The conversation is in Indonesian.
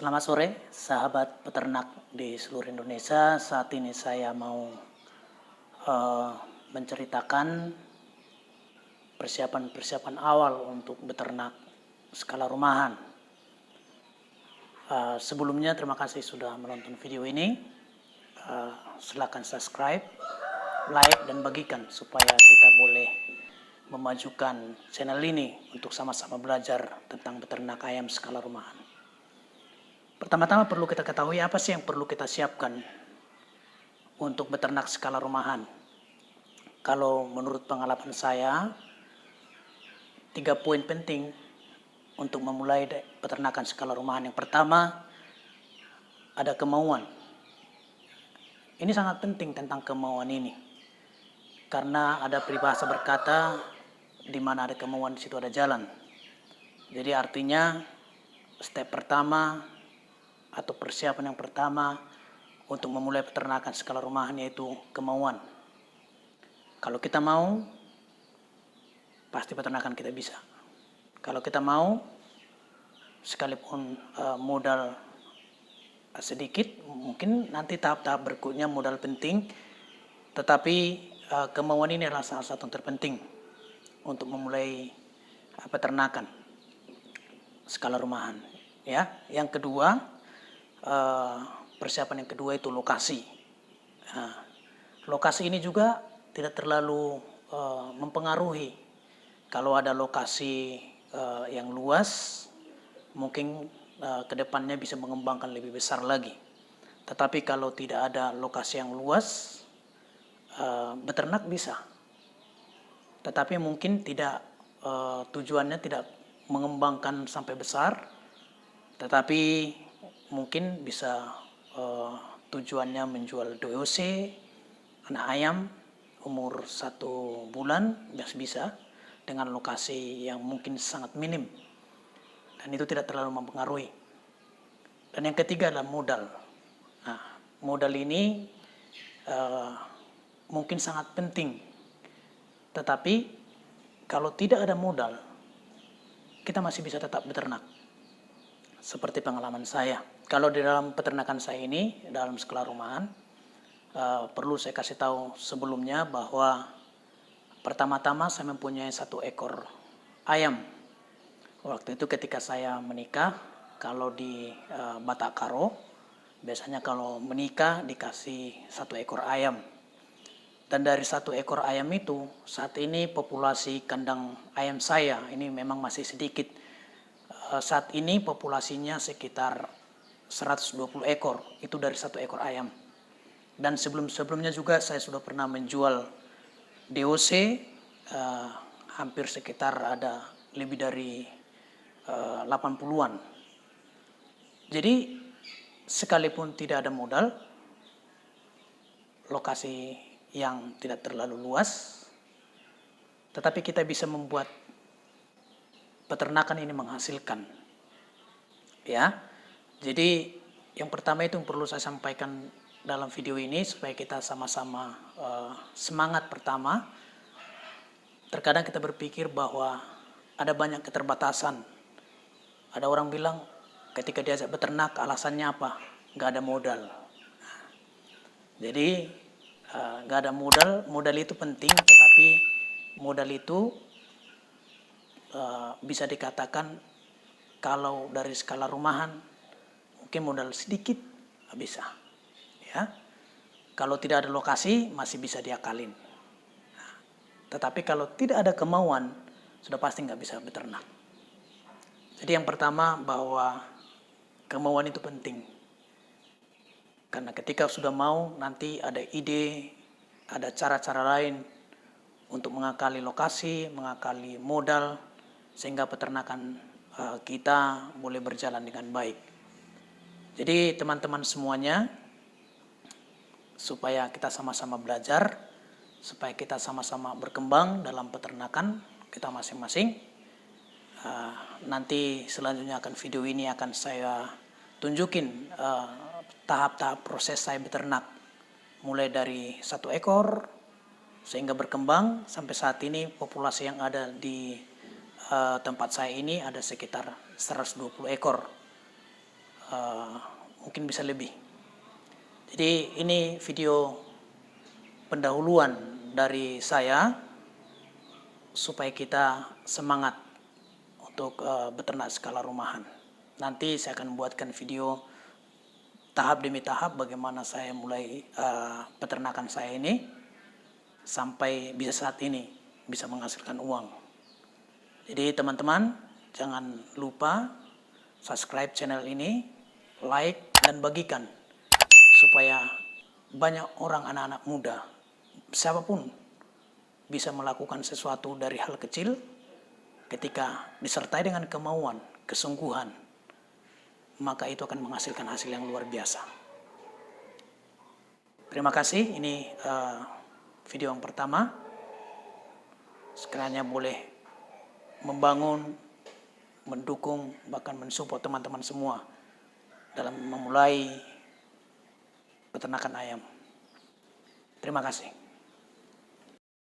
Selamat sore, sahabat peternak di seluruh Indonesia. Saat ini saya mau menceritakan persiapan-persiapan awal untuk beternak skala rumahan. Sebelumnya terima kasih sudah menonton video ini. Silakan subscribe, like, dan bagikan supaya kita boleh memajukan channel ini untuk sama-sama belajar tentang beternak ayam skala rumahan. Pertama-tama perlu kita ketahui apa sih yang perlu kita siapkan untuk beternak skala rumahan. Kalau menurut pengalaman saya, 3 poin penting untuk memulai peternakan skala rumahan. Yang pertama, ada kemauan. Ini sangat penting tentang kemauan ini. Karena ada peribahasa berkata, di mana ada kemauan di situ ada jalan. Jadi artinya, step pertama atau persiapan yang pertama untuk memulai peternakan skala rumahan yaitu kemauan. Kalau kita mau, pasti peternakan kita bisa. Kalau kita mau, sekalipun modal sedikit, mungkin nanti tahap-tahap berikutnya modal penting, tetapi kemauan ini adalah salah satu yang terpenting untuk memulai peternakan skala rumahan. Ya, yang kedua, persiapan yang kedua itu lokasi. Lokasi ini juga tidak terlalu mempengaruhi. Kalau ada lokasi yang luas, mungkin kedepannya bisa mengembangkan lebih besar lagi. Tetapi kalau tidak ada lokasi yang luas, beternak bisa. Tetapi mungkin tidak tujuannya tidak mengembangkan sampai besar, tetapi mungkin bisa tujuannya menjual DOC, anak ayam umur 1 bulan, bisa dengan lokasi yang mungkin sangat minim. Dan itu tidak terlalu mempengaruhi. Dan yang ketiga adalah modal. Nah, modal ini mungkin sangat penting. Tetapi kalau tidak ada modal, kita masih bisa tetap beternak. Seperti pengalaman saya. Kalau di dalam peternakan saya ini, dalam skala rumahan, perlu saya kasih tahu sebelumnya bahwa pertama-tama saya mempunyai 1 ekor ayam. Waktu itu ketika saya menikah, kalau di Batak Karo, biasanya kalau menikah dikasih 1 ekor ayam. Dan dari 1 ekor ayam itu, saat ini populasi kandang ayam saya ini memang masih sedikit. Saat ini populasinya sekitar 120 ekor, itu dari 1 ekor ayam. Dan sebelum-sebelumnya juga saya sudah pernah menjual DOC, hampir sekitar ada lebih dari 80-an. Jadi sekalipun tidak ada modal, lokasi yang tidak terlalu luas, tetapi kita bisa membuat peternakan ini menghasilkan. Ya. Jadi yang pertama itu yang perlu saya sampaikan dalam video ini supaya kita sama-sama semangat. Pertama, terkadang kita berpikir bahwa ada banyak keterbatasan. Ada orang bilang ketika diajak beternak alasannya apa? Gak ada modal. Jadi gak ada modal. Modal itu penting, tetapi modal itu bisa dikatakan kalau dari skala rumahan mungkin modal sedikit bisa, ya. Kalau tidak ada lokasi masih bisa diakalin. Nah, tetapi kalau tidak ada kemauan sudah pasti nggak bisa beternak. Jadi yang pertama bahwa kemauan itu penting. Karena ketika sudah mau nanti ada ide, ada cara-cara lain untuk mengakali lokasi, mengakali modal, sehingga peternakan kita boleh berjalan dengan baik. Jadi teman-teman semuanya, supaya kita sama-sama belajar, supaya kita sama-sama berkembang dalam peternakan kita masing-masing. Nanti selanjutnya video ini akan saya tunjukin tahap-tahap proses saya beternak. Mulai dari 1 ekor, sehingga berkembang sampai saat ini populasi yang ada di tempat saya ini ada sekitar 120 ekor mungkin bisa lebih. Jadi ini video pendahuluan dari saya supaya kita semangat untuk beternak skala rumahan. Nanti saya akan buatkan video tahap demi tahap bagaimana saya mulai peternakan saya ini sampai bisa saat ini bisa menghasilkan uang. Jadi teman-teman jangan lupa subscribe channel ini, like dan bagikan supaya banyak orang anak-anak muda siapapun bisa melakukan sesuatu dari hal kecil ketika disertai dengan kemauan, kesungguhan, maka itu akan menghasilkan hasil yang luar biasa. Terima kasih, ini video yang pertama. Sekiranya boleh membangun, mendukung, bahkan mensupport teman-teman semua dalam memulai peternakan ayam. Terima kasih.